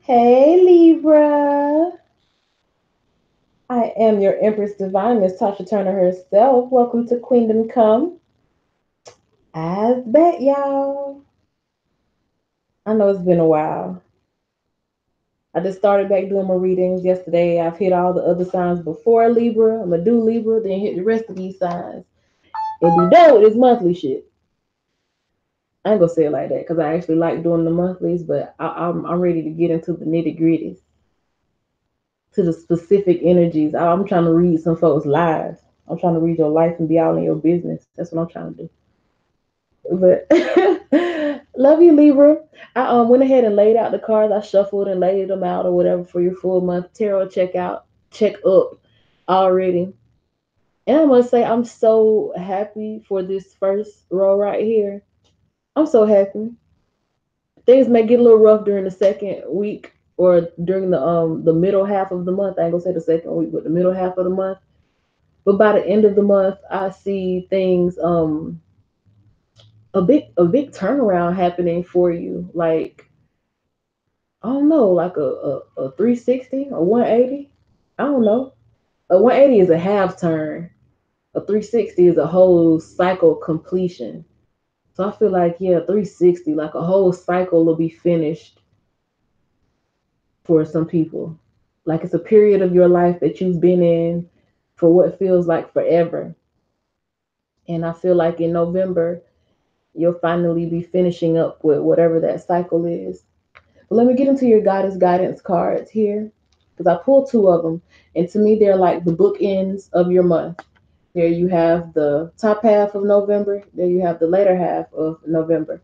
Hey Libra, I am your Empress Divine, Miss Tasha Turner herself. Welcome to Queendom Come. I bet y'all. I know it's been a while. I just started back doing my readings yesterday. I've hit all the other signs before Libra. I'm gonna do Libra, then hit the rest of these signs and be done with this monthly shit. I ain't gonna say it like that because I actually like doing the monthlies, but I'm ready to get into the nitty gritties, to the specific energies. I'm trying to read some folks' lives. I'm trying to read your life and be all in your business. That's what I'm trying to do. But love you, Libra. I went ahead and laid out the cards. I shuffled and laid them out or whatever for your full month tarot check up already. And I must say, I'm so happy for this first row right here. I'm so happy. Things may get a little rough during the second week or during the middle half of the month. I ain't gonna say the second week, but the middle half of the month. But by the end of the month, I see things a big turnaround happening for you. Like I don't know, like a 360, a 180. I don't know. A 180 is a half turn. A 360 is a whole cycle completion. So I feel like yeah, 360, like a whole cycle will be finished for some people. Like it's a period of your life that you've been in for what feels like forever. And I feel like in November you'll finally be finishing up with whatever that cycle is. But let me get into your goddess guidance cards here because I pulled two of them. And to me, they're like the bookends of your month. There you have the top half of November, there you have the later half of November.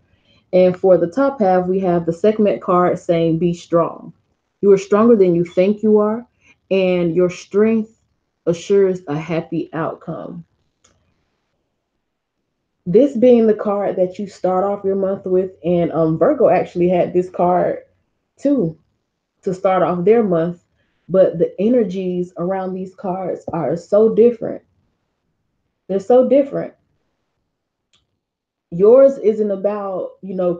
And for the top half, we have the segment card saying, be strong. You are stronger than you think you are, and your strength assures a happy outcome. This being the card that you start off your month with, and Virgo actually had this card too to start off their month, but the energies around these cards are so different. They're so different. Yours isn't about,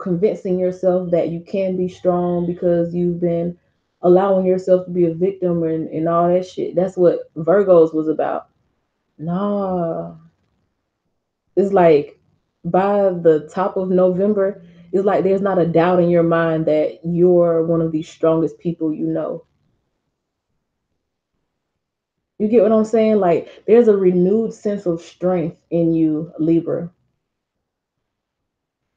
convincing yourself that you can be strong because you've been allowing yourself to be a victim and all that shit. That's what Virgos was about. Nah. It's like by the top of November, it's like there's not a doubt in your mind that you're one of the strongest people you know. You get what I'm saying? Like there's a renewed sense of strength in you, Libra.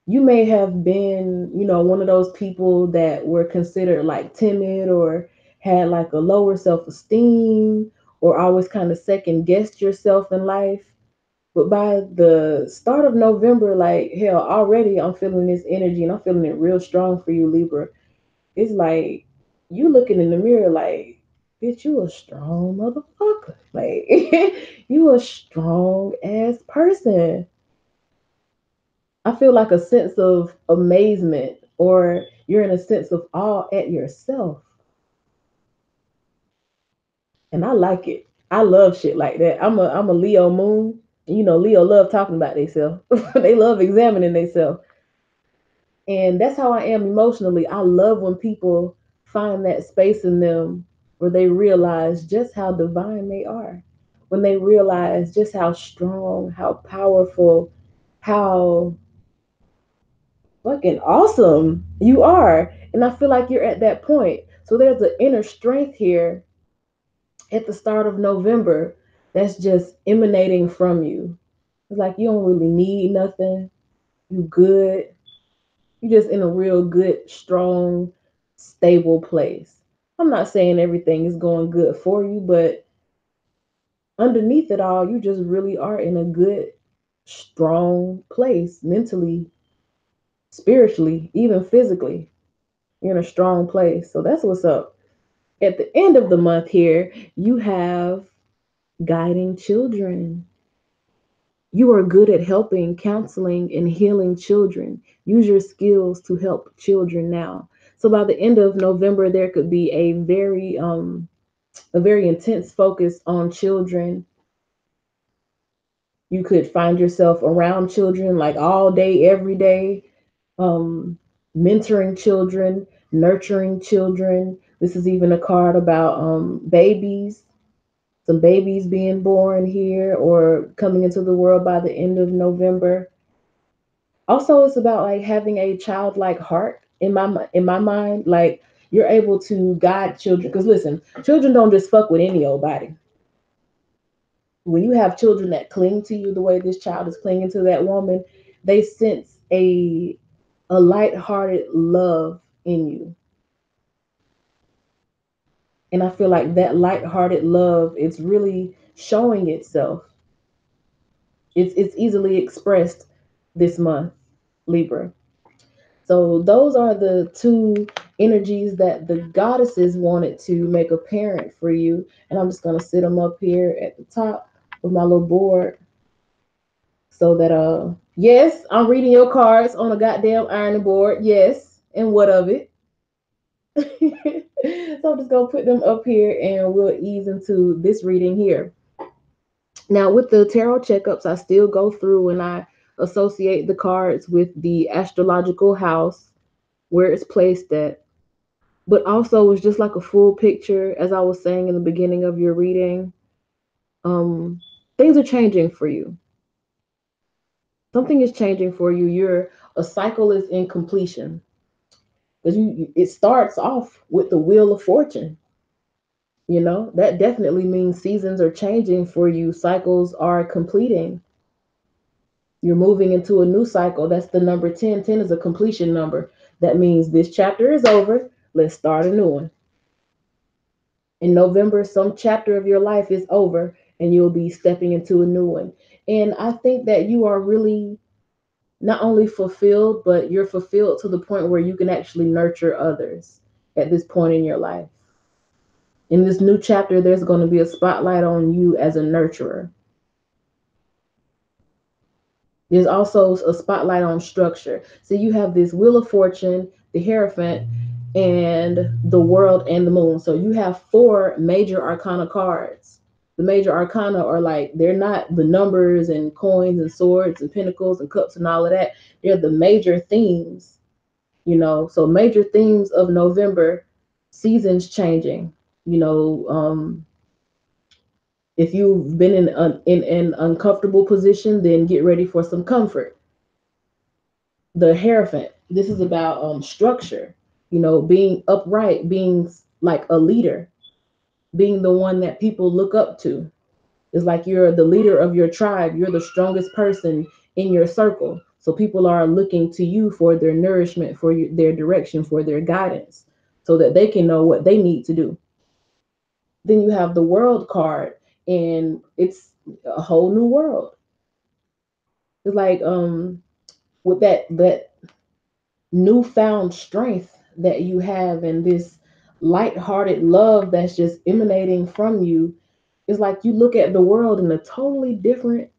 You may have been, one of those people that were considered like timid or had like a lower self-esteem or always kind of second guessed yourself in life. But by the start of November, like hell, already I'm feeling this energy and I'm feeling it real strong for you, Libra. It's like you looking in the mirror like, bitch, you a strong motherfucker. Like you a strong ass person. I feel like a sense of amazement or you're in a sense of awe at yourself. And I like it. I love shit like that. I'm a Leo moon. And Leo love talking about themselves. They love examining themselves. And that's how I am emotionally. I love when people find that space in them where they realize just how divine they are. When they realize just how strong, how powerful, how fucking awesome you are. And I feel like you're at that point. So there's an inner strength here at the start of November that's just emanating from you. It's like you don't really need nothing. You good. You just in a real good, strong, stable place. I'm not saying everything is going good for you, but underneath it all, you just really are in a good, strong place mentally, spiritually, even physically. You're in a strong place. So that's what's up. At the end of the month here, you have guiding children. You are good at helping, counseling, and healing children. Use your skills to help children now. So by the end of November, there could be a very intense focus on children. You could find yourself around children like all day, every day, um, mentoring children, nurturing children. This is even a card about babies, some babies being born here or coming into the world by the end of November. Also, it's about like having a childlike heart in my mind. Like you're able to guide children. Because listen, children don't just fuck with any old body. When you have children that cling to you the way this child is clinging to that woman, they sense a light-hearted love in you. And I feel like that light-hearted love, it's really showing itself. It's easily expressed this month, Libra. So those are the two energies that the goddesses wanted to make apparent for you. And I'm just gonna sit them up here at the top of my little board so that yes, I'm reading your cards on a goddamn ironing board. Yes, and what of it? So I'm just gonna put them up here and we'll ease into this reading here. Now, with the tarot checkups, I still go through and I associate the cards with the astrological house where it's placed at. But also, it's just like a full picture, as I was saying in the beginning of your reading. Um, things are changing for you. Something is changing for you. Your a cycle is in completion because it starts off with the wheel of fortune. You know that definitely means seasons are changing for you. Cycles are completing. You're moving into a new cycle. That's the number 10. 10 is a completion number. That means this chapter is over. Let's start a new one. In November, some chapter of your life is over and you'll be stepping into a new one. And I think that you are really not only fulfilled, but you're fulfilled to the point where you can actually nurture others at this point in your life. In this new chapter, there's going to be a spotlight on you as a nurturer. There's also a spotlight on structure. So you have this Wheel of Fortune, the Hierophant, and the World and the Moon. So you have four major arcana cards. The major arcana are like, they're not the numbers and coins and swords and pentacles and cups and all of that. They're the major themes, you know. So major themes of November, seasons changing, you know. If you've been in an uncomfortable position, then get ready for some comfort. The Hierophant, this is about structure, you know, being upright, being like a leader, being the one that people look up to. It's like you're the leader of your tribe, you're the strongest person in your circle, so people are looking to you for their nourishment, for their direction, for their guidance, so that they can know what they need to do. Then you have the World card, and it's a whole new world. It's like with that newfound strength that you have and this light-hearted love that's just emanating from you. It's like you look at the world in a totally different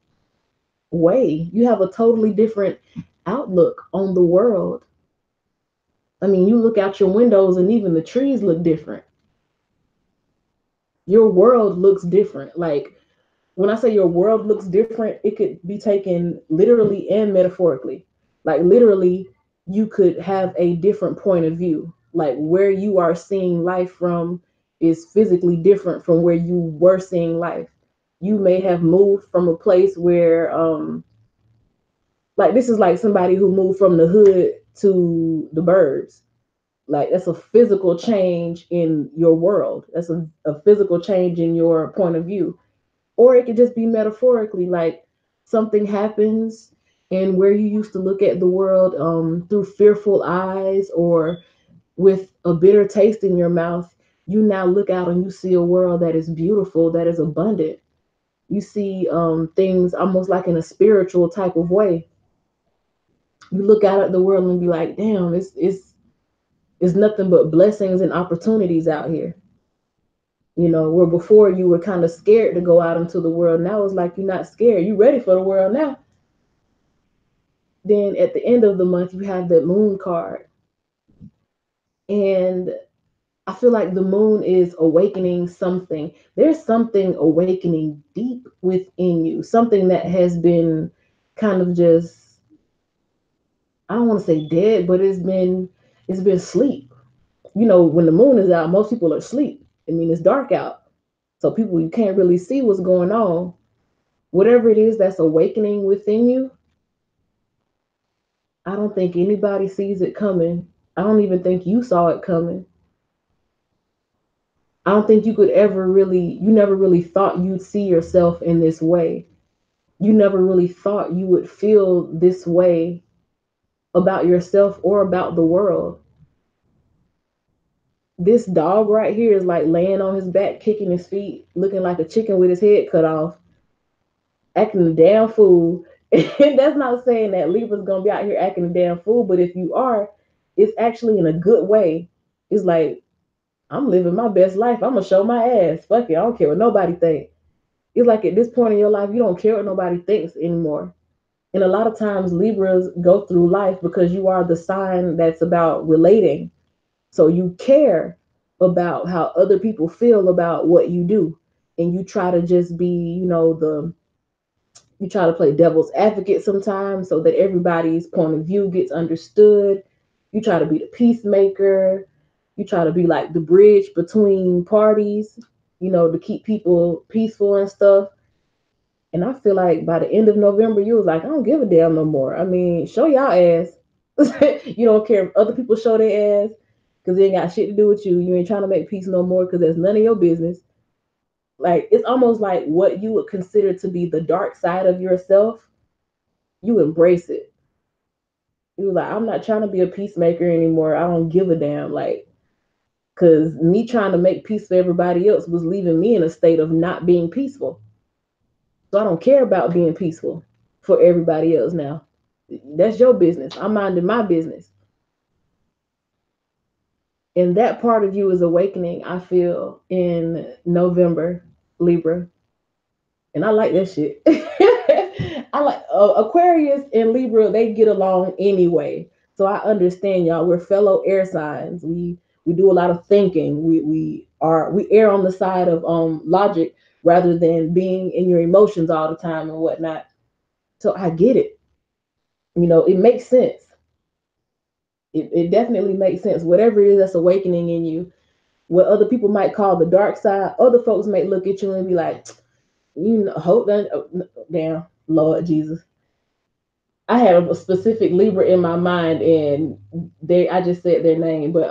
way. You have a totally different outlook on the world. I mean, you look out your windows and even the trees look different. Your world looks different. Like when I say your world looks different, it could be taken literally and metaphorically. Like literally, you could have a different point of view. Like where you are seeing life from is physically different from where you were seeing life. You may have moved from a place where, like this is like somebody who moved from the hood to the burbs. Like that's a physical change in your world. That's a physical change in your point of view. Or it could just be metaphorically, like something happens and where you used to look at the world through fearful eyes or with a bitter taste in your mouth, you now look out and you see a world that is beautiful, that is abundant. You see things almost like in a spiritual type of way. You look out at the world and be like, damn, it's nothing but blessings and opportunities out here. You know, where before you were kind of scared to go out into the world. Now it's like you're not scared. You're ready for the world now. Then at the end of the month, you have that moon card. And I feel like the moon is awakening something. There's something awakening deep within you, something that has been kind of just, I don't want to say dead, but it's been sleep. when the moon is out, most people are asleep. I mean, it's dark out. So people, you can't really see what's going on. Whatever it is that's awakening within you, I don't think anybody sees it coming. I don't even think you saw it coming. I don't think you never really thought you'd see yourself in this way. You never really thought you would feel this way about yourself or about the world. This dog right here is like laying on his back, kicking his feet, looking like a chicken with his head cut off, acting a damn fool. And that's not saying that Libra's gonna be out here acting a damn fool, but if you are, it's actually in a good way. It's like, I'm living my best life. I'm gonna show my ass. Fuck it, I don't care what nobody thinks. It's like at this point in your life, you don't care what nobody thinks anymore. And a lot of times Libras go through life because you are the sign that's about relating. So you care about how other people feel about what you do. And you try to just be, you try to play devil's advocate sometimes so that everybody's point of view gets understood. You try to be the peacemaker. You try to be like the bridge between parties, to keep people peaceful and stuff. And I feel like by the end of November, you was like, I don't give a damn no more. I mean, show y'all ass. You don't care if other people show their ass because they ain't got shit to do with you. You ain't trying to make peace no more because that's none of your business. Like, it's almost like what you would consider to be the dark side of yourself, you embrace it. You was like, I'm not trying to be a peacemaker anymore. I don't give a damn. Like, because me trying to make peace for everybody else was leaving me in a state of not being peaceful. So I don't care about being peaceful for everybody else now. That's your business. I'm minding my business. And that part of you is awakening, I feel, in November, Libra. And I like that shit. I like Aquarius and Libra, they get along anyway. So I understand y'all. We're fellow air signs. We do a lot of thinking. We err on the side of logic rather than being in your emotions all the time and whatnot. So I get it. It makes sense. It definitely makes sense. Whatever it is that's awakening in you, what other people might call the dark side, other folks might look at you and be like, hold on, damn, Lord Jesus. I had a specific Libra in my mind, and I just said their name, but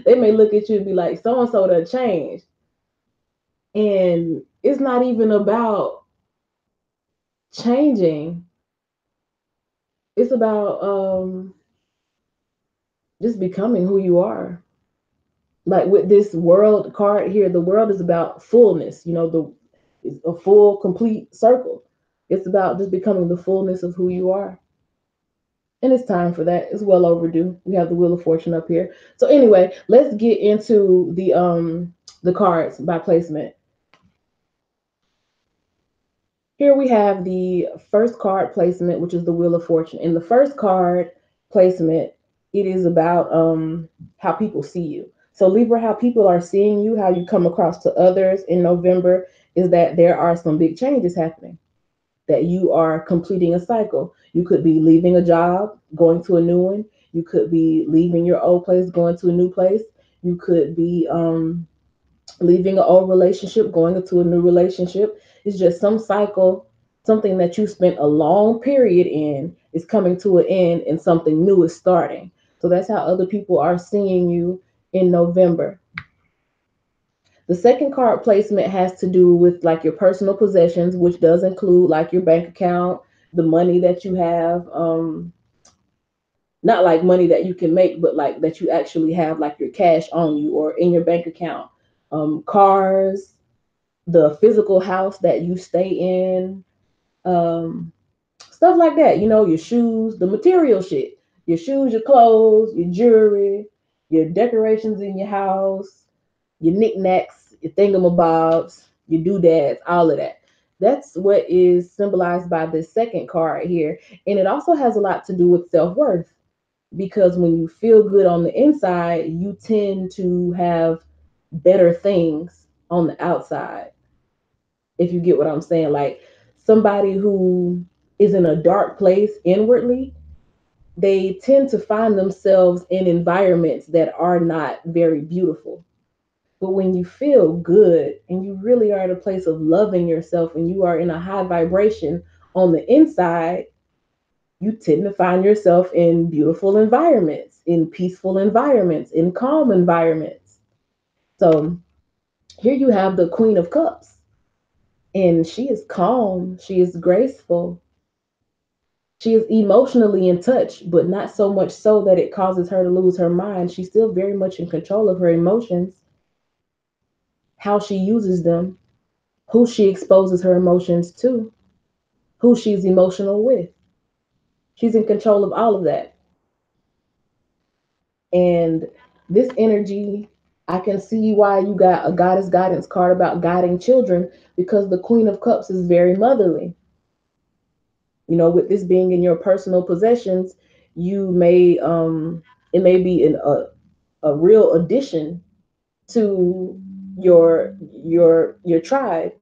they may look at you and be like, so and so done changed, and it's not even about changing. It's about just becoming who you are. Like with this world card here, the world is about fullness. It's a full, complete circle. It's about just becoming the fullness of who you are. And it's time for that. It's well overdue. We have the Wheel of Fortune up here. So anyway, let's get into the cards by placement. Here we have the first card placement, which is the Wheel of Fortune. In the first card placement, it is about how people see you. So Libra, how people are seeing you, how you come across to others in November, is that there are some big changes happening, that you are completing a cycle. You could be leaving a job, going to a new one. You could be leaving your old place, going to a new place. You could be leaving an old relationship, going into a new relationship. It's just some cycle, something that you spent a long period in is coming to an end and something new is starting. So that's how other people are seeing you in November. The second card placement has to do with like your personal possessions, which does include like your bank account, the money that you have, not like money that you can make, but like that you actually have like your cash on you or in your bank account, cars, the physical house that you stay in, um, stuff like that. Your shoes, the material shit, your shoes, your clothes, your jewelry, your decorations in your house, your knickknacks, your thingamabobs, your doodads, all of that. That's what is symbolized by this second card here. And it also has a lot to do with self worth because when you feel good on the inside, you tend to have better things on the outside. If you get what I'm saying, like somebody who is in a dark place inwardly, they tend to find themselves in environments that are not very beautiful. But when you feel good and you really are at a place of loving yourself and you are in a high vibration on the inside, you tend to find yourself in beautiful environments, in peaceful environments, in calm environments. So here you have the Queen of Cups, and she is calm, she is graceful, she is emotionally in touch, but not so much so that it causes her to lose her mind. She's still very much in control of her emotions, how she uses them, who she exposes her emotions to, who she's emotional with. She's in control of all of that. And this energy, I can see why you got a goddess guidance card about guiding children, because the Queen of Cups is very motherly. You know, with this being in your personal possessions, you may it may be a real addition to your tribe,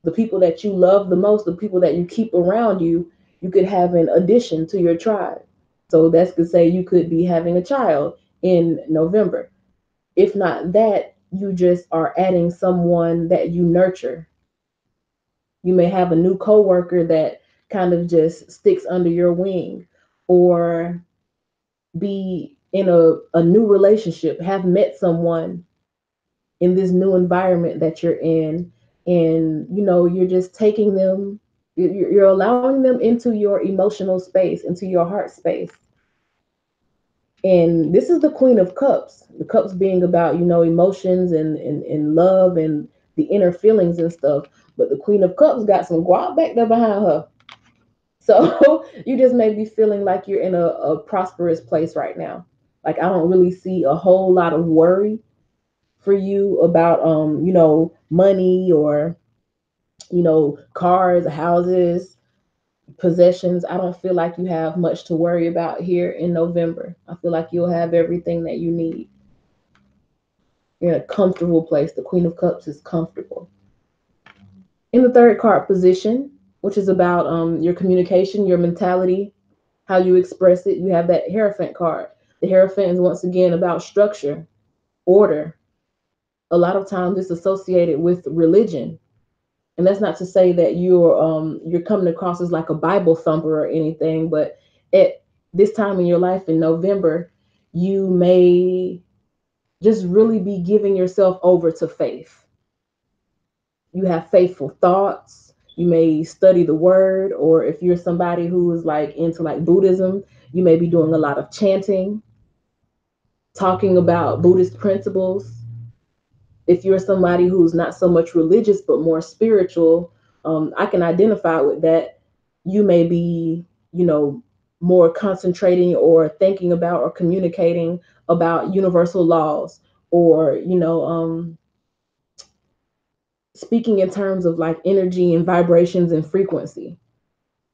the people that you love the most, the people that you keep around you. You could have an addition to your tribe. So that's to say you could be having a child in November. If not that, you just are adding someone that you nurture. You may have a new coworker that kind of just sticks under your wing, or be in a new relationship, have met someone in this new environment that you're in, and you know, you're just taking them, you're allowing them into your emotional space, into your heart space. And this is the Queen of Cups, the cups being about, you know, emotions and love and the inner feelings and stuff. But the Queen of Cups got some guap back there behind her. So you just may be feeling like you're in a prosperous place right now. Like, I don't really see a whole lot of worry for you about you know, money, or you know, cars, houses, possessions. I don't feel like you have much to worry about here in November. I feel like you'll have everything that you need. You're in a comfortable place. The Queen of Cups is comfortable. In the third card position, which is about your communication, your mentality, how you express it, you have that Hierophant card. The Hierophant is once again about structure, order. A lot of times it's associated with religion. And that's not to say that you're coming across as like a Bible thumper or anything, but at this time in your life in November, you may just really be giving yourself over to faith. You have faithful thoughts. You may study the word, or if you're somebody who is like into like Buddhism, you may be doing a lot of chanting, talking about Buddhist principles. If you're somebody who's not so much religious but more spiritual, I can identify with that. You may be, you know, more concentrating or thinking about or communicating about universal laws, or you know, speaking in terms of like energy and vibrations and frequency,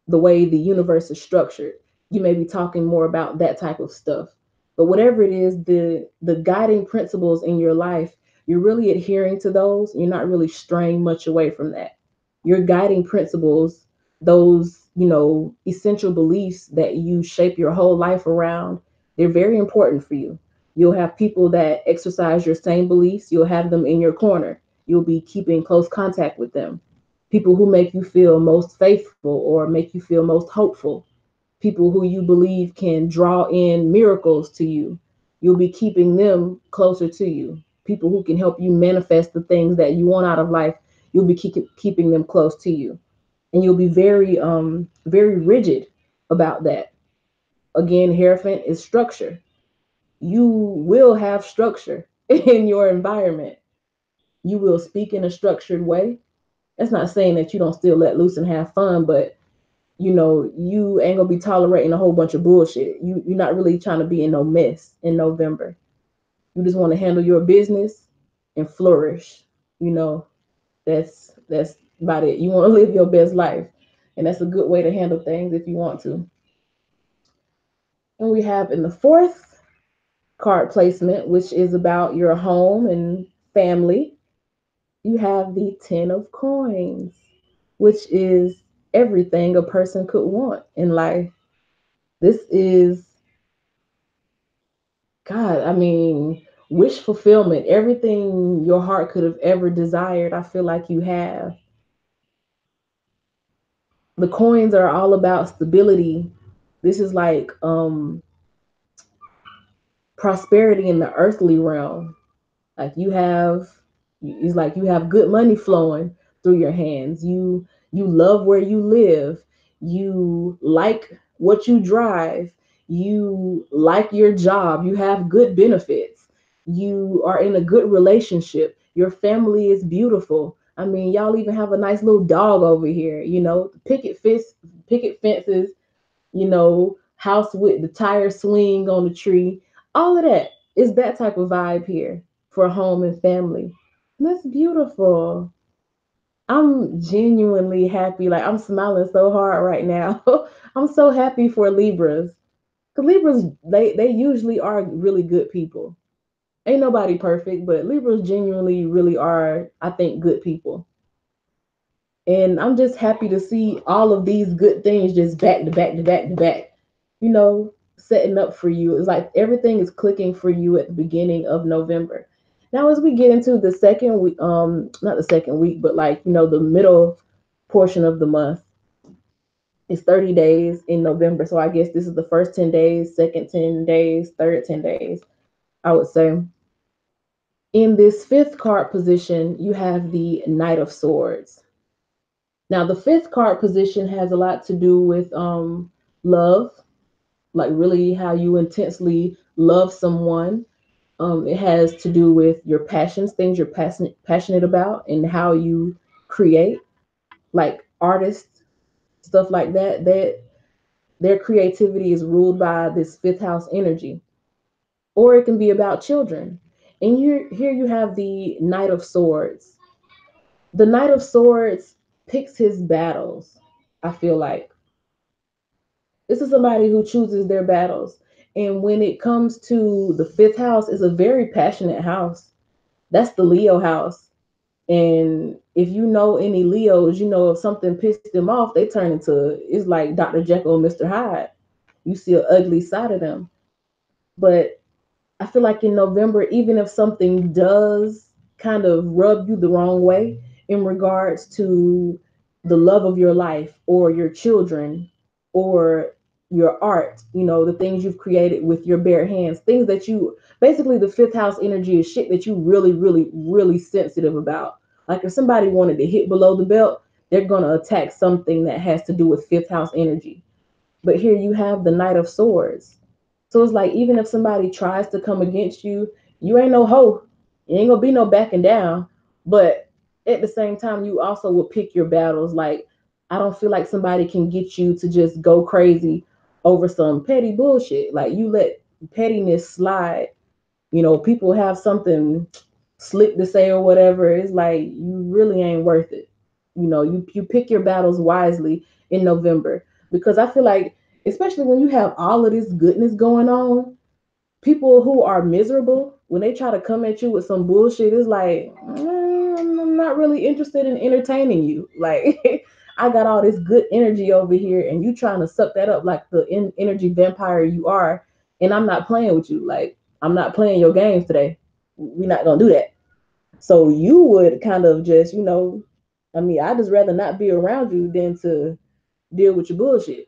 the way the universe is structured. You may be talking more about that type of stuff. But whatever it is, the guiding principles in your life, you're really adhering to those. You're not really straying much away from that. Your guiding principles, those, you know, essential beliefs that you shape your whole life around, they're very important for you. You'll have people that exercise your same beliefs. You'll have them in your corner. You'll be keeping close contact with them. People who make you feel most faithful or make you feel most hopeful, people who you believe can draw in miracles to you. You'll be keeping them closer to you. People who can help you manifest the things that you want out of life, you'll be keeping them close to you. And you'll be very rigid about that. Again, Hierophant is structure. You will have structure in your environment. You will speak in a structured way. That's not saying that you don't still let loose and have fun, but you know, you ain't gonna be tolerating a whole bunch of bullshit. You're not really trying to be in no mess in November. You just want to handle your business and flourish. You know, that's about it. You want to live your best life. And that's a good way to handle things if you want to. And we have in the fourth card placement, which is about your home and family, you have the Ten of Coins, which is everything a person could want in life. This is, God, I mean, wish fulfillment. Everything your heart could have ever desired, I feel like you have. The coins are all about stability. This is like prosperity in the earthly realm. Like you have, it's like you have good money flowing through your hands. You love where you live. You like what you drive. You like your job. You have good benefits. You are in a good relationship. Your family is beautiful. I mean, y'all even have a nice little dog over here. Picket fences, house with the tire swing on the tree. All of that is that type of vibe here for home and family. That's beautiful. I'm genuinely happy. Like I'm smiling so hard right now. I'm so happy for Libras. Cause Libras, they usually are really good people. Ain't nobody perfect, but Libras genuinely really are, I think, good people. And I'm just happy to see all of these good things just back to back to back to back, setting up for you. It's like everything is clicking for you at the beginning of November. Now, as we get into the second week, not the second week, but like, the middle portion of the month, it's 30 days in November. So I guess this is the first 10 days, second 10 days, third 10 days, I would say. In this fifth card position, you have the Knight of Swords. Now, the fifth card position has a lot to do with love, like really how you intensely love someone. It has to do with your passions, things you're passionate about, and how you create, like artists, stuff like that. That their creativity is ruled by this fifth house energy, or it can be about children. And here you have the Knight of Swords. The Knight of Swords picks his battles. I feel like this is somebody who chooses their battles. And when it comes to the fifth house, is a very passionate house. That's the Leo house. And if you know any Leos, if something pissed them off, they turn into, it's like Dr. Jekyll and Mr. Hyde. You see an ugly side of them. But I feel like in November, even if something does kind of rub you the wrong way in regards to the love of your life or your children or your art, the things you've created with your bare hands, things that you basically, the fifth house energy is shit that you really, really, really sensitive about. Like if somebody wanted to hit below the belt, they're going to attack something that has to do with fifth house energy. But here you have the Knight of Swords. So it's like even if somebody tries to come against you, you ain't no hoe. You ain't gonna be no backing down. But at the same time, you also will pick your battles. Like I don't feel like somebody can get you to just go crazy over some petty bullshit. Like you let pettiness slide. People have something slick to say or whatever. It's like you really ain't worth it. You pick your battles wisely in November because I feel like, especially when you have all of this goodness going on, people who are miserable, when they try to come at you with some bullshit, it's like, I'm not really interested in entertaining you. Like, I got all this good energy over here, and you trying to suck that up like the energy vampire you are, and I'm not playing with you. Like, I'm not playing your games today. We're not gonna do that. So you would kind of just, I mean, I just rather not be around you than to deal with your bullshit.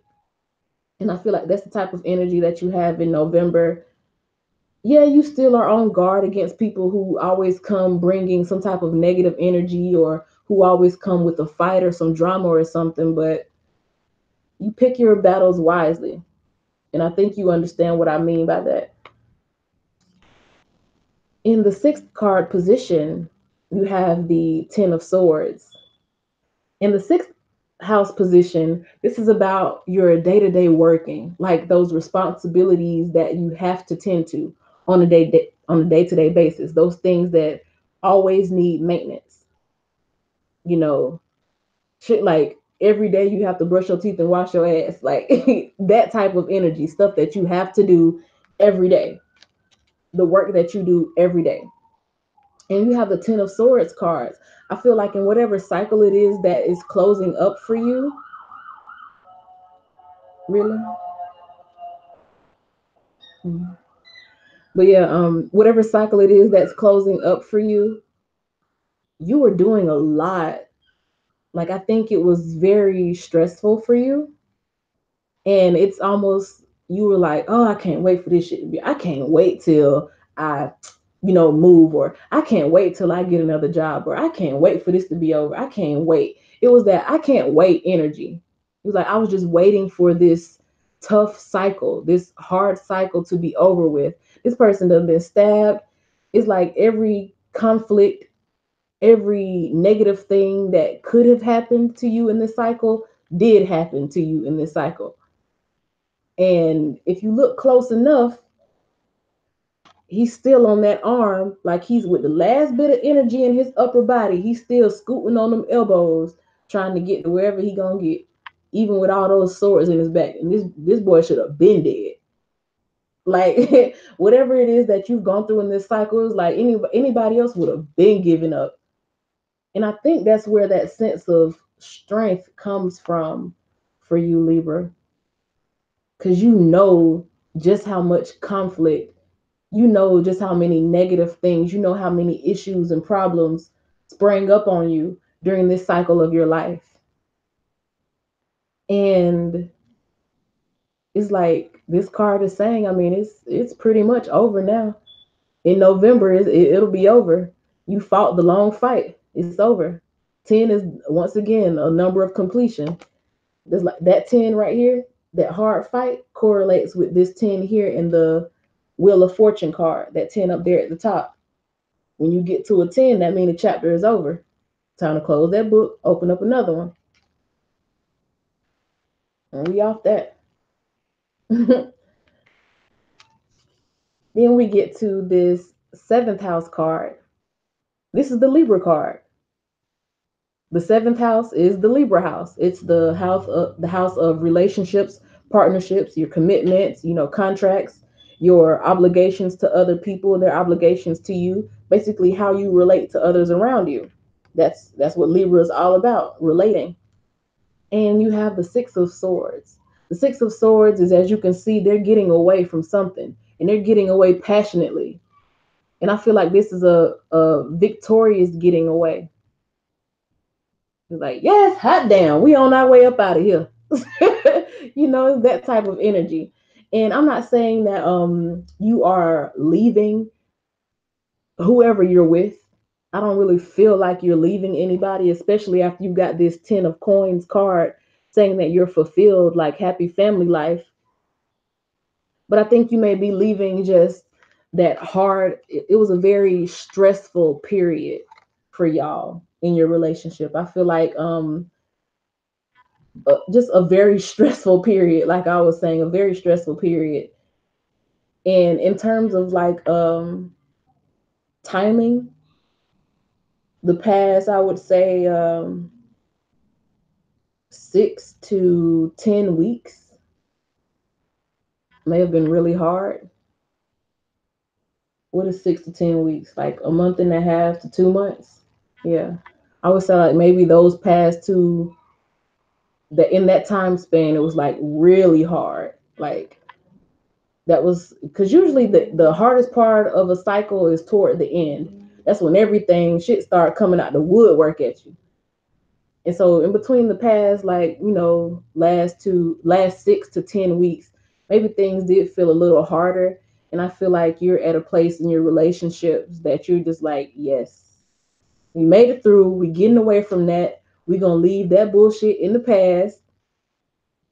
And I feel like that's the type of energy that you have in November. Yeah, you still are on guard against people who always come bringing some type of negative energy or who always come with a fight or some drama or something, but you pick your battles wisely. And I think you understand what I mean by that. In the sixth card position, you have the Ten of Swords. In the sixth house position, this is about your day to day working, like those responsibilities that you have to tend to on a day to day basis. Those things that always need maintenance. You know, shit like every day you have to brush your teeth and wash your ass, like that type of energy, stuff that you have to do every day, the work that you do every day. And you have the Ten of Swords cards. I feel like in whatever cycle it is that is closing up for you, really? Mhm. But yeah, whatever cycle it is that's closing up for you, you were doing a lot. Like I think it was very stressful for you, and it's almost you were like, oh, I can't wait for this shit to be. I can't wait till I, move, or I can't wait till I get another job, or I can't wait for this to be over. I can't wait. It was that I can't wait energy. It was like I was just waiting for this tough cycle, this hard cycle to be over with. This person done been stabbed. It's like every conflict, every negative thing that could have happened to you in this cycle did happen to you in this cycle. And if you look close enough, he's still on that arm, like he's with the last bit of energy in his upper body. He's still scooting on them elbows, trying to get to wherever he gonna get, even with all those swords in his back. And this boy should have been dead. Like whatever it is that you've gone through in this cycle, is like anybody else would have been giving up. And I think that's where that sense of strength comes from for you, Libra, because you know just how much conflict, you know just how many negative things, you know how many issues and problems sprang up on you during this cycle of your life. And it's like this card is saying, I mean, it's pretty much over now. In November, it'll be over. You fought the long fight. It's over. 10 is once again a number of completion. There's like that 10 right here, that hard fight correlates with this 10 here in the Wheel of Fortune card, that 10 up there at the top. When you get to a 10, that means the chapter is over. Time to close that book, open up another one. And we off that. Then we get to this seventh house card. This is the Libra card. The seventh house is the Libra house. It's the house of relationships, partnerships, your commitments, contracts, your obligations to other people, their obligations to you, basically how you relate to others around you. That's what Libra is all about, relating. And you have the Six of Swords. The Six of Swords is, as you can see, they're getting away from something, and they're getting away passionately. And I feel like this is a victorious getting away. It's like, yes, hot damn, we on our way up out of here. It's that type of energy. And I'm not saying that you are leaving whoever you're with. I don't really feel like you're leaving anybody, especially after you got this 10 of coins card saying that you're fulfilled, like happy family life. But I think you may be leaving just that hard. It was a very stressful period for y'all in your relationship. I feel like just a very stressful period, like I was saying, a very stressful period. And in terms of like timing, the past, I would say 6 to 10 weeks may have been really hard. What is 6 to 10 weeks? Like a month and a half to 2 months? Yeah. I would say like maybe those past two, that in that time span, it was like really hard. Like that was because usually the hardest part of a cycle is toward the end. That's when everything shit start coming out the woodwork at you. And so in between the past, like, last 6 to 10 weeks, maybe things did feel a little harder. And I feel like you're at a place in your relationships that you're just like, yes, we made it through. We getting away from that. We gonna leave that bullshit in the past.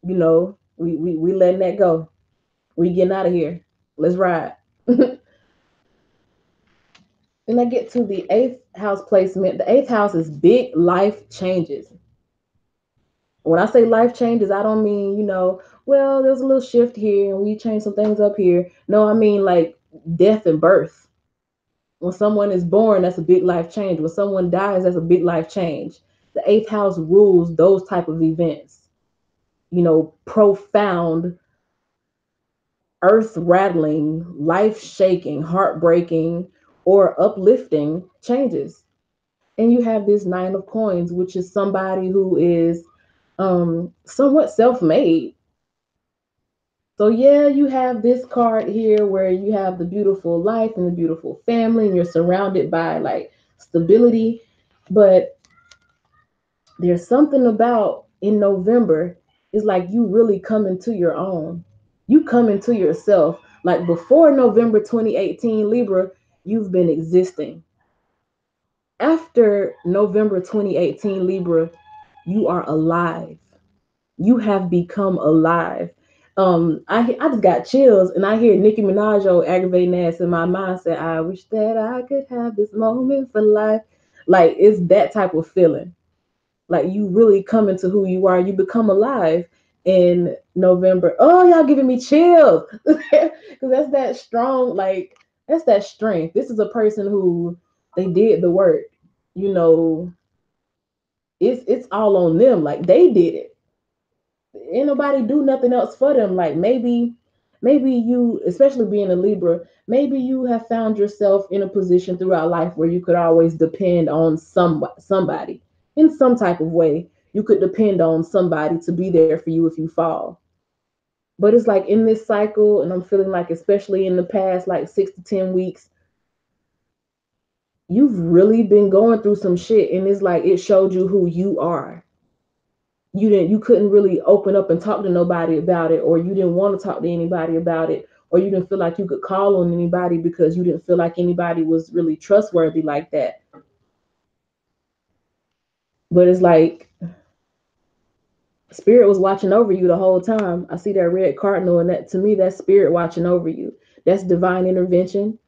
We letting that go. We getting out of here. Let's ride. Then I get to the eighth house placement. The eighth house is big life changes. When I say life changes, I don't mean, well, there's a little shift here and we change some things up here. No, I mean like death and birth. When someone is born, that's a big life change. When someone dies, that's a big life change. The eighth house rules those type of events. Profound, earth rattling, life shaking, heartbreaking, or uplifting changes. And you have this nine of coins, which is somebody who is somewhat self-made. So yeah, you have this card here where you have the beautiful life and the beautiful family, and you're surrounded by like stability. But there's something about in November, it's like you really come into your own. You come into yourself. Like before November 2018 Libra, you've been existing. After November 2018 Libra, you are alive. You have become alive. I just got chills, and I hear Nicki Minaj aggravating ass in my mind say, "I wish that I could have this moment for life." Like it's that type of feeling. Like you really come into who you are. You become alive in November. Oh, y'all giving me chills because that's that strong. Like that's that strength. This is a person who they did the work. You know, it's all on them. Like they did it. Ain't nobody do nothing else for them. Like maybe you, especially being a Libra, maybe you have found yourself in a position throughout life where you could always depend on somebody in some type of way. You could depend on somebody to be there for you if you fall. But it's like in this cycle, and I'm feeling like especially in the past like 6 to 10 weeks, you've really been going through some shit, and it's like it showed you who you are. You couldn't really open up and talk to nobody about it, or you didn't want to talk to anybody about it, or you didn't feel like you could call on anybody because you didn't feel like anybody was really trustworthy like that. But it's like spirit was watching over you the whole time. I see that red cardinal, and that to me that's spirit watching over you. That's divine intervention.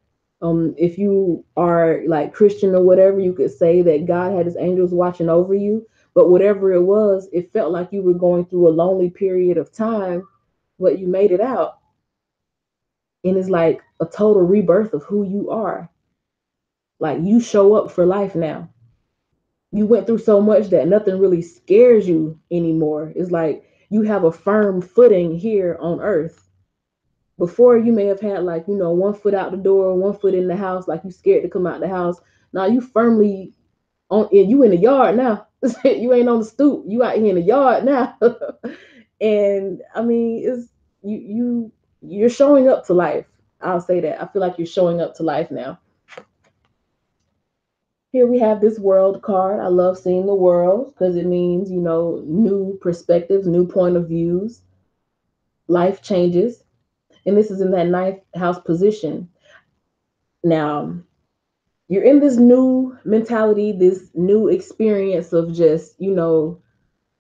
If you are like Christian or whatever, you could say that God had his angels watching over you. But whatever it was, it felt like you were going through a lonely period of time, but you made it out. And it's like a total rebirth of who you are. Like you show up for life now. You went through so much that nothing really scares you anymore. It's like you have a firm footing here on earth. Before you may have had like, one foot out the door, one foot in the house, like you scared to come out the house. Now you firmly on you in the yard now. You ain't on the stoop. You out here in the yard now. And I mean, it's you're showing up to life. I'll say that. I feel like you're showing up to life now. Here we have this world card. I love seeing the world because it means, new perspectives, new point of views, life changes. And this is in that ninth house position. Now, you're in this new mentality, this new experience of just,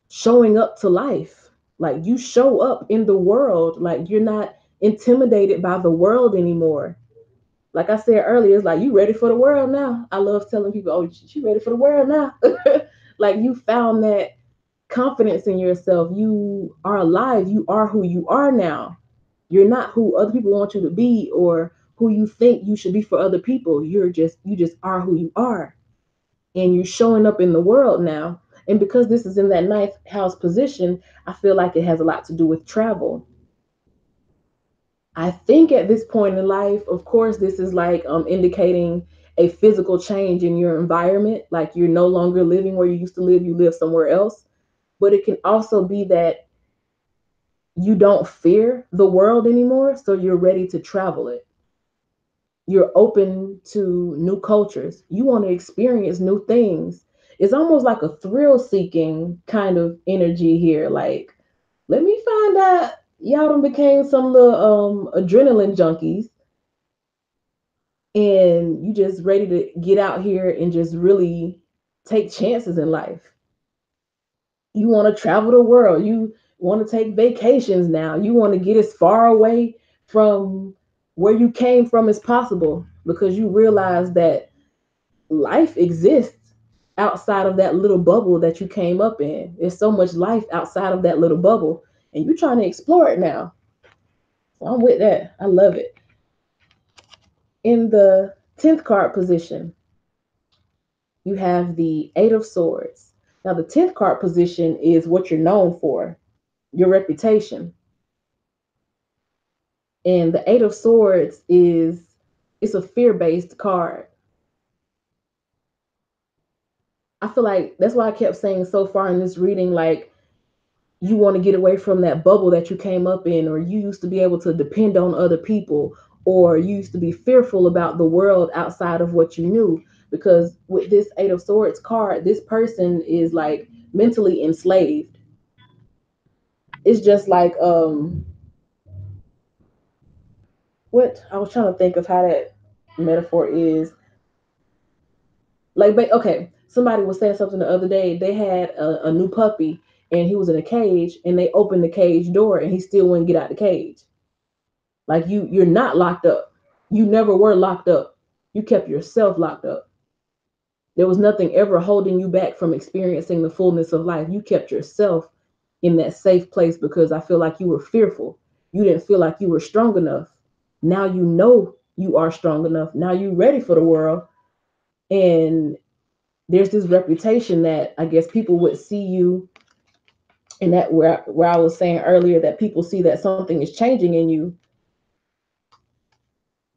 showing up to life. Like you show up in the world, like you're not intimidated by the world anymore. Like I said earlier, it's like you ready for the world now. I love telling people, "Oh, you ready for the world now?" Like you found that confidence in yourself. You are alive. You are who you are now. You're not who other people want you to be or who you think you should be for other people. You just are who you are, and you're showing up in the world now. And because this is in that ninth house position, I feel like it has a lot to do with travel. I think at this point in life, of course, this is like indicating a physical change in your environment. Like you're no longer living where you used to live, you live somewhere else. But it can also be that you don't fear the world anymore, so you're ready to travel it. You're open to new cultures. You want to experience new things. It's almost like a thrill seeking kind of energy here. Like, let me find out y'all done became some little adrenaline junkies and you just ready to get out here and just really take chances in life. You want to travel the world. You want to take vacations now. You want to get as far away from where you came from as possible because you realize that life exists outside of that little bubble that you came up in. There's so much life outside of that little bubble, and you're trying to explore it now. So I'm with that. I love it. In the 10th card position, you have the Eight of Swords. Now, the 10th card position is what you're known for, your reputation. And the Eight of Swords it's a fear-based card. I feel like that's why I kept saying so far in this reading, like you want to get away from that bubble that you came up in, or you used to be able to depend on other people, or you used to be fearful about the world outside of what you knew. Because with this Eight of Swords card, this person is like mentally enslaved. It's just like what I was trying to think of how that metaphor is. Like, okay, somebody was saying something the other day. They had a new puppy, and he was in a cage, and they opened the cage door, and he still wouldn't get out the cage. Like, you're not locked up. You never were locked up. You kept yourself locked up. There was nothing ever holding you back from experiencing the fullness of life. You kept yourself in that safe place because I feel like you were fearful. You didn't feel like you were strong enough. Now you know you are strong enough. Now you're ready for the world. And there's this reputation that I guess people would see you, and that where I was saying earlier that people see that something is changing in you.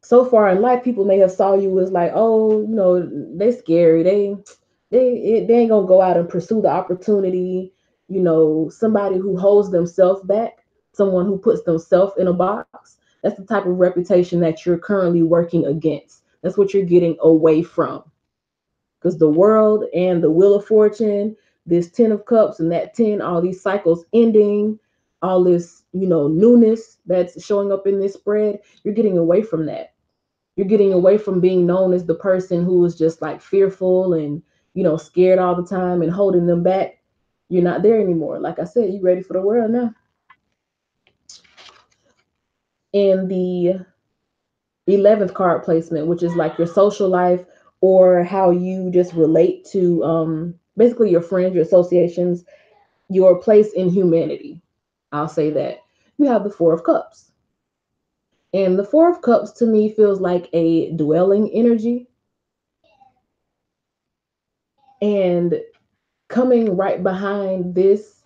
So far in life, people may have saw you as like, oh, they scary. They ain't gonna go out and pursue the opportunity. Somebody who holds themselves back, someone who puts themselves in a box. That's the type of reputation that you're currently working against. That's what you're getting away from. Because the world and the wheel of fortune, this 10 of cups and that 10, all these cycles ending, all this, newness that's showing up in this spread, you're getting away from that. You're getting away from being known as the person who is just like fearful and, scared all the time and holding them back. You're not there anymore. Like I said, you ready for the world now. And the 11th card placement, which is like your social life or how you just relate to basically your friends, your associations, your place in humanity. I'll say that. You have the Four of Cups. And the Four of Cups to me feels like a dwelling energy. And coming right behind this,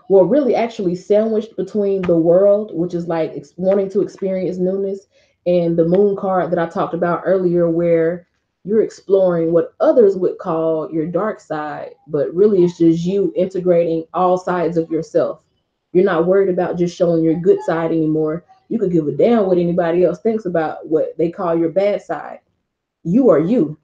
well, really actually sandwiched between the world, which is like wanting to experience newness, and the moon card that I talked about earlier, where you're exploring what others would call your dark side, but really it's just you integrating all sides of yourself. You're not worried about just showing your good side anymore. You could give a damn what anybody else thinks about what they call your bad side. You are you.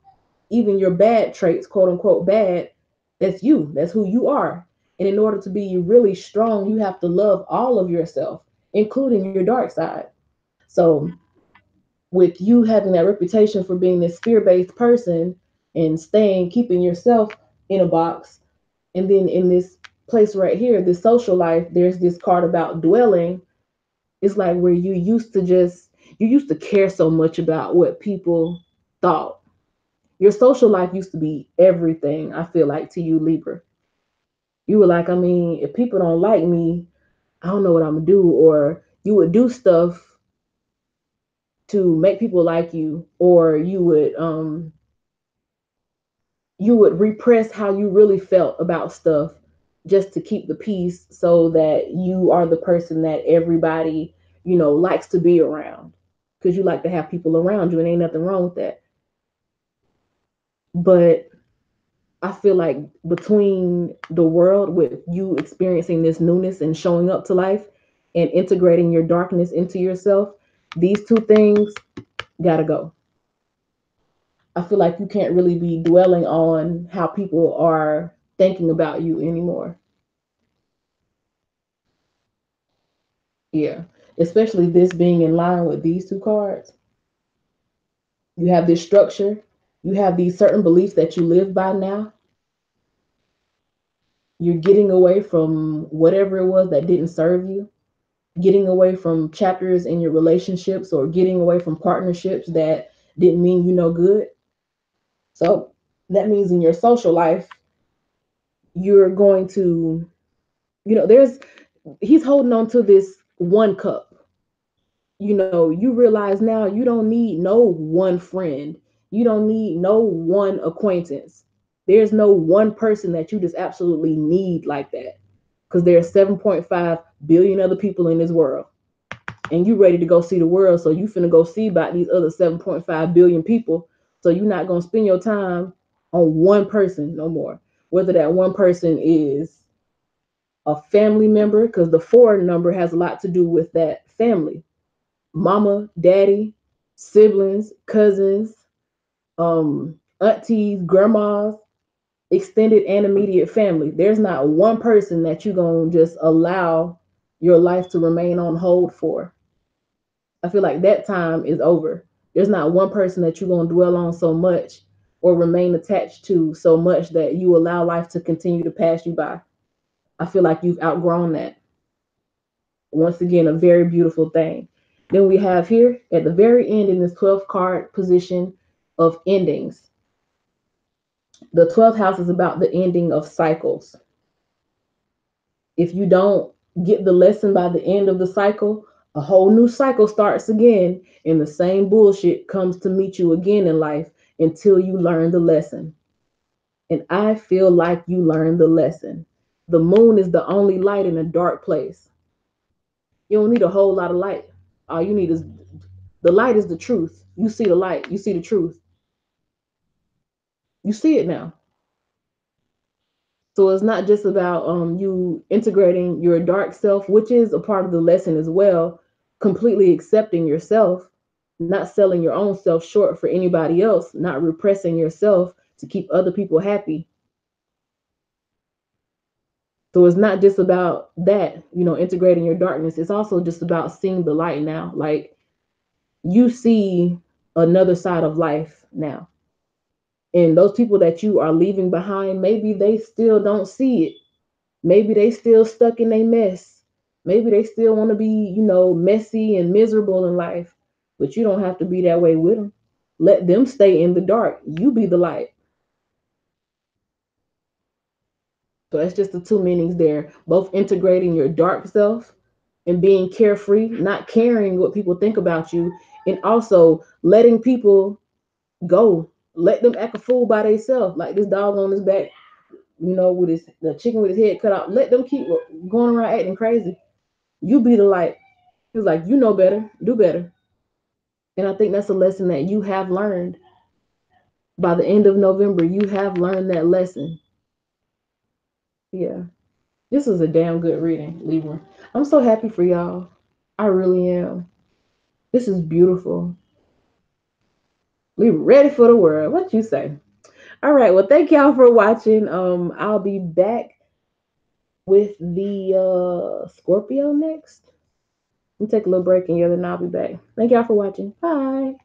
Even your bad traits, quote unquote bad, that's you. That's who you are. And in order to be really strong, you have to love all of yourself, including your dark side. So, with you having that reputation for being this fear based person and keeping yourself in a box, and then in this place right here, this social life, there's this card about dwelling. It's like where you used to care so much about what people thought. Your social life used to be everything, I feel like, to you, Libra. You were like, I mean, if people don't like me, I don't know what I'm gonna do. Or you would do stuff to make people like you, or you would repress how you really felt about stuff just to keep the peace so that you are the person that everybody, likes to be around. Because you like to have people around you and ain't nothing wrong with that. But I feel like between the world with you experiencing this newness and showing up to life and integrating your darkness into yourself, these two things gotta go. I feel like you can't really be dwelling on how people are thinking about you anymore. Yeah. Especially this being in line with these two cards. You have this structure, you have these certain beliefs that you live by now. You're getting away from whatever it was that didn't serve you, getting away from chapters in your relationships or getting away from partnerships that didn't mean you no good. So that means in your social life, you're going to, there's, he's holding on to this 1 cup. You realize now you don't need no one friend. You don't need no one acquaintance. There's no one person that you just absolutely need like that. Because there's 7.5 billion other people in this world. And you ready to go see the world, so you finna go see about these other 7.5 billion people. So you're not gonna spend your time on one person no more. Whether that one person is a family member, because the 4 number has a lot to do with that family. Mama, daddy, siblings, cousins, aunties, grandmas, extended and immediate family. There's not one person that you're going to just allow your life to remain on hold for. I feel like that time is over. There's not one person that you're going to dwell on so much or remain attached to so much that you allow life to continue to pass you by. I feel like you've outgrown that. Once again, a very beautiful thing. Then we have here at the very end in this 12th card position of endings. The 12th house is about the ending of cycles. If you don't get the lesson by the end of the cycle, a whole new cycle starts again, and the same bullshit comes to meet you again in life until you learn the lesson. And I feel like you learned the lesson. The moon is the only light in a dark place. You don't need a whole lot of light. All you need is the light is the truth. You see the light, you see the truth. You see it now. So it's not just about you integrating your dark self, which is a part of the lesson as well, completely accepting yourself, not selling your own self short for anybody else, not repressing yourself to keep other people happy. So it's not just about that, integrating your darkness. It's also just about seeing the light now. Like you see another side of life now. And those people that you are leaving behind, maybe they still don't see it. Maybe they still stuck in a mess. Maybe they still want to be, messy and miserable in life. But you don't have to be that way with them. Let them stay in the dark. You be the light. So that's just the two meanings there. Both integrating your dark self and being carefree, not caring what people think about you, and also letting people go. Let them act a fool by themselves, like this dog on his back, with the chicken with his head cut out. Let them keep going around acting crazy. You be the light. He's like, you know better, do better. And I think that's a lesson that you have learned. By the end of November, you have learned that lesson. Yeah. This is a damn good reading, Libra. I'm so happy for y'all. I really am. This is beautiful. We ready for the world. What you say? All right. Well, thank y'all for watching. I'll be back with the Scorpio next. We'll take a little break and then I'll be back. Thank y'all for watching. Bye.